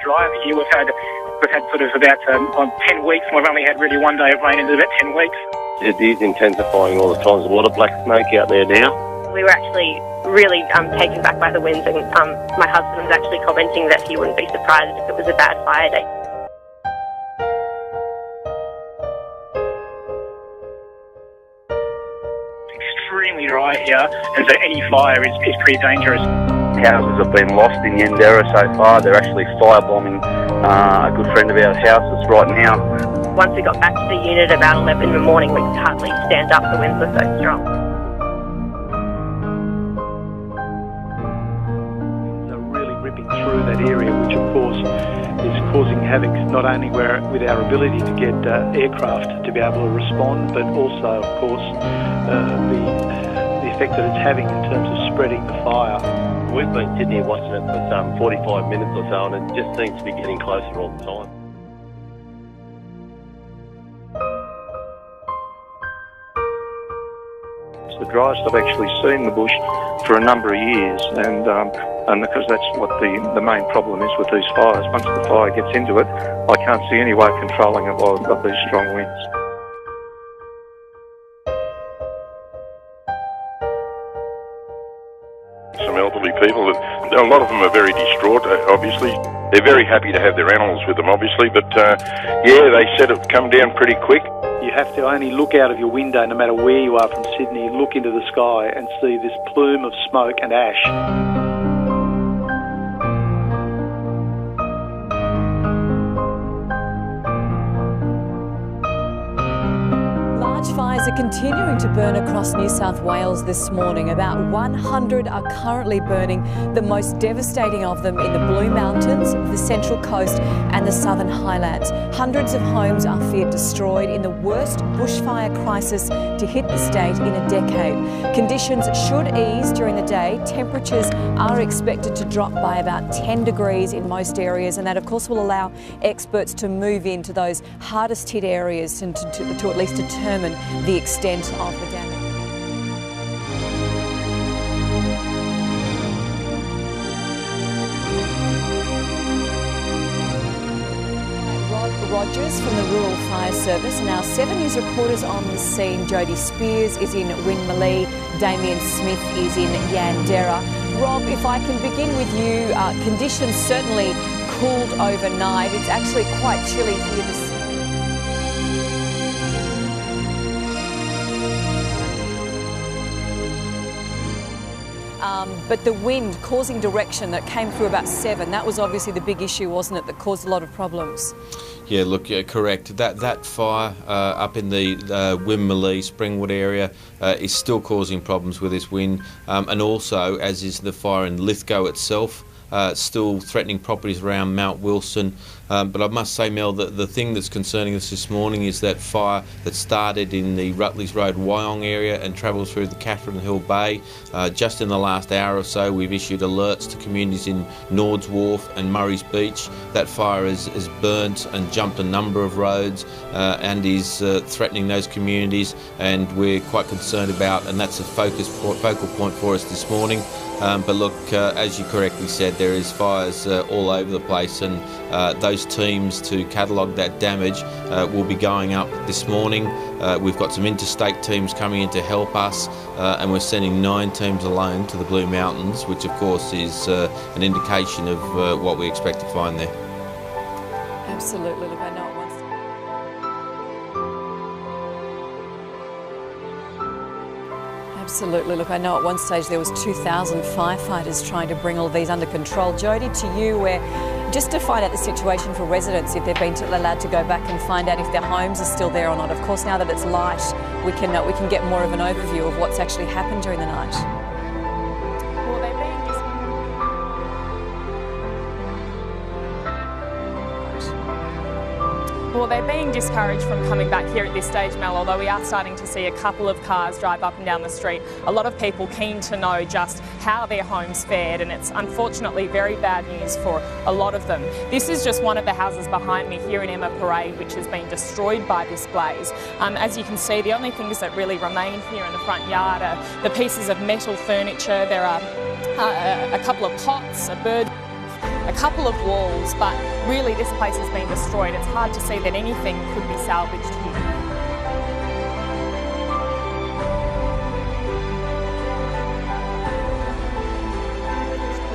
dry over here. We've had sort of about 10 weeks, and we've only had really one day of rain in about 10 weeks. It is intensifying all the time. There's a lot of black smoke out there now. We were actually really taken back by the winds, and my husband was actually commenting that he wouldn't be surprised if it was a bad fire day. Extremely dry here, and so any fire is pretty dangerous. Houses have been lost in Yandera so far. They're actually firebombing a good friend of ours' houses right now. Once we got back to the unit about 11 in the morning, we could hardly stand up. The winds were so strong. They're really ripping through that area, which of course is causing havoc not only with our ability to get aircraft to be able to respond, but also, of course, the effect that it's having in terms of spreading the fire. We've been sitting here watching it for 45 minutes or so, and it just seems to be getting closer all the time. It's the driest I've actually seen the bush for a number of years, and because that's what the main problem is with these fires. Once the fire gets into it, I can't see any way of controlling it of these strong winds. Some elderly people, a lot of them are very distraught, obviously. They're very happy to have their animals with them, obviously, but yeah, they said it would come down pretty quick. You have to only look out of your window, no matter where you are from Sydney, look into the sky and see this plume of smoke and ash. Fires are continuing to burn across New South Wales this morning. About 100 are currently burning, the most devastating of them in the Blue Mountains, the Central Coast and the Southern Highlands. Hundreds of homes are feared destroyed in the worst bushfire crisis to hit the state in a decade. Conditions should ease during the day. Temperatures are expected to drop by about 10 degrees in most areas, and that of course will allow experts to move into those hardest hit areas and to at least determine the extent of the damage. Rod Rogers from the Rural Fire Service, and our 7 News reporters on the scene. Jodie Spears is in Winmalee, Damien Smith is in Yandera. Rob, if I can begin with you, conditions certainly cooled overnight. It's actually quite chilly here this but the wind causing direction that came through about 7, that was obviously the big issue, wasn't it, that caused a lot of problems? Yeah, look, correct. That fire up in the Winmalee, Springwood area is still causing problems with this wind, and also, as is the fire in Lithgow itself, still threatening properties around Mount Wilson. But I must say, Mel, that the thing that's concerning us this morning is that fire that started in the Rutleys Road Wyong area and travelled through the Catherine Hill Bay. Just in the last hour or so, we've issued alerts to communities in Nords Wharf and Murray's Beach. That fire has burnt and jumped a number of roads and is threatening those communities, and we're quite concerned about, and that's a focal point for us this morning. But look, as you correctly said, there is fires all over the place, and those teams to catalogue that damage will be going up this morning. We've got some interstate teams coming in to help us, and we're sending 9 teams alone to the Blue Mountains, which of course is an indication of what we expect to find there. Absolutely. Look, I know it once. Absolutely. Look, I know at one stage there was 2,000 firefighters trying to bring all these under control. Jodie, to you, just to find out the situation for residents, if they've been allowed to go back and find out if their homes are still there or not. Of course, now that it's light, we can get more of an overview of what's actually happened during the night. Well, they're being discouraged from coming back here at this stage, Mel, although we are starting to see a couple of cars drive up and down the street. A lot of people keen to know just how their homes fared, and it's unfortunately very bad news for a lot of them. This is just one of the houses behind me here in Emma Parade, which has been destroyed by this blaze. As you can see, the only things that really remain here in the front yard are the pieces of metal furniture. There are a couple of pots, a bird. a couple of walls, but really this place has been destroyed. It's hard to see that anything could be salvaged here.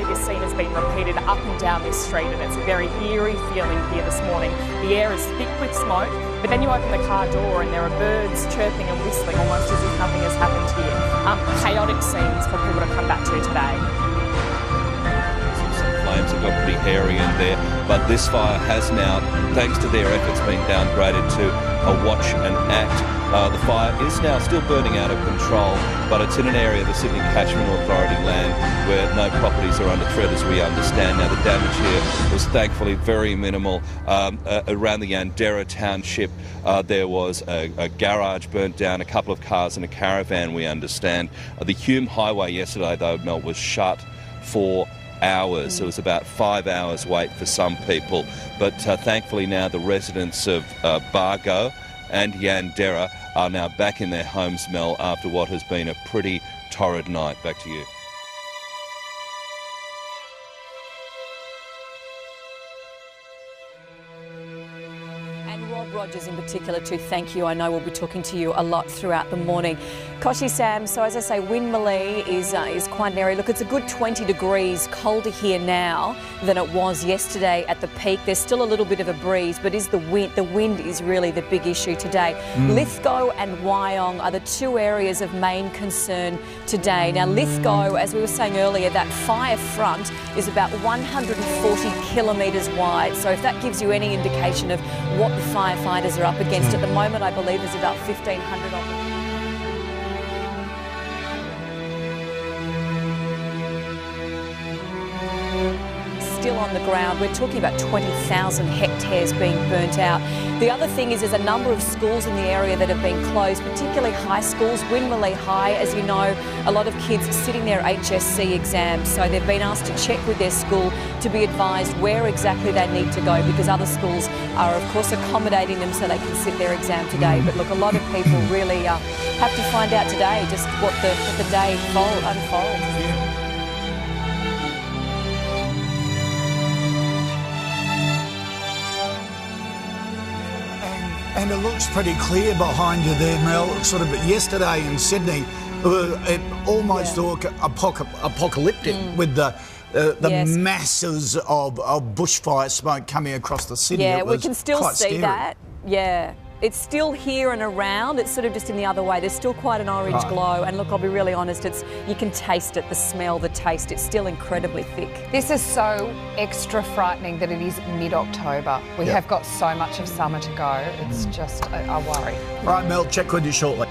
This scene has been repeated up and down this street, and it's a very eerie feeling here this morning. The air is thick with smoke, but then you open the car door and there are birds chirping and whistling almost as if nothing has happened here. Chaotic scenes for people to come back to today. Some flames have got pretty hairy in there, but this fire has now, thanks to their efforts, been downgraded to a watch and act. The fire is now still burning out of control, but it's in an area of the Sydney Catchment Authority land where no properties are under threat, as we understand. Now, the damage here was thankfully very minimal. Around the Yandera township, there was a garage burnt down, a couple of cars and a caravan, we understand. The Hume Highway yesterday, though, Mel, was shut for hours. It was about 5 hours wait for some people, but thankfully now the residents of Bargo and Yandera are now back in their homes, Mel, after what has been a pretty torrid night. Back to you. And Rob Rogers in particular too, thank you. I know we'll be talking to you a lot throughout the morning. Koshi, Sam, so as I say, Winmalee is quite an area. Look, it's a good 20 degrees colder here now than it was yesterday at the peak. There's still a little bit of a breeze, but is the wind is really the big issue today. Lithgow and Wyong are the two areas of main concern today. Now, Lithgow, as we were saying earlier, that fire front is about 140 kilometres wide. So if that gives you any indication of what the firefighters are up against at the moment, I believe there's about 1,500 of them. Still on the ground. We're talking about 20,000 hectares being burnt out. The other thing is there's a number of schools in the area that have been closed, particularly high schools. Winmalee High, as you know, a lot of kids sitting their HSC exams, so they've been asked to check with their school to be advised where exactly they need to go, because other schools are of course accommodating them so they can sit their exam today. But look, a lot of people really have to find out today just what the day unfolds. And it looks pretty clear behind you there, Mel. Sort of yesterday in Sydney, it almost looked apocalyptic with the masses of bushfire smoke coming across the city. Yeah, we can still see scary. that. Yeah. It's still here and around. It's sort of just in the other way. There's still quite an orange glow. And look, I'll be really honest, you can taste it, the smell, the taste. It's still incredibly thick. This is so extra frightening that it is mid-October. We have got so much of summer to go. It's just a worry. Right, Mel, check with you shortly.